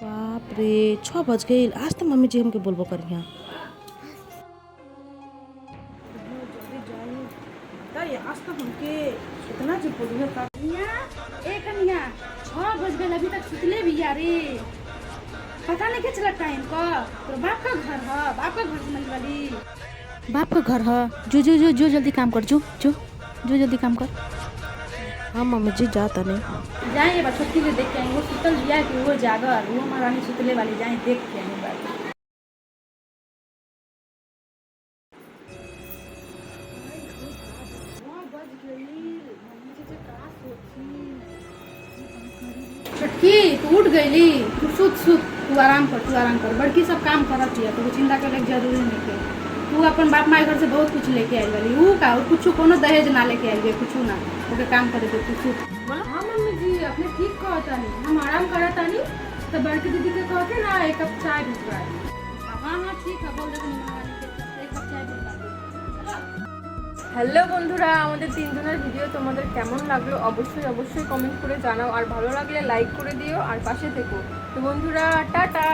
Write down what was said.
बाप रे 6 बज गई। आज तो मम्मी जी हमके बोलबो करिया। आज तो हमके इतना जी बोलिए ए कन्या 6 बज गए अभी तक सुतले भी यारे। पता नहीं क्या चला टाइम का। तो बाप का घर है, बाप का घर समझ वाली। बाप का घर है। जो जो जो जो जल्दी काम कर। जो जो जो जल्दी काम कर। हाँ मम्मी जी जाता नहीं। जाए बा छोटी से देख के आएंगे। वो सुतल बिया कि वो जागर, वो महारानी सुतले वाली। जाए देख के आएंगे बात। छोटकी तू उठ गईली। तू सुत सुत, तू आराम कर, तू आराम कर। बड़की सब काम करत है, तो चिंता करे के जरूरी नहीं है। तू अपन बाप माई घर से बहुत कुछ लेके आई वाली। ऊ का कुछ कोनो दहेज ना लेके आई, कुछ ना। ओके काम करे दे, तू सुत। बोलो हाँ मम्मी जी अपने ठीक कहता नहीं, हम आराम करता नहीं। तो बड़की दीदी के कह के ना एक कप चाय भिजवा दी। हाँ हाँ ठीक है, बोल देते एक कप चाय भिजवा दी। হ্যালো বন্ধুরা, আমাদের তিনজনের ভিডিও তোমাদের কেমন লাগলো অবশ্যই অবশ্যই কমেন্ট করে জানাও। আর ভালো লাগলে লাইক করে দিও আর পাশে থেকো। তো বন্ধুরা টাটা।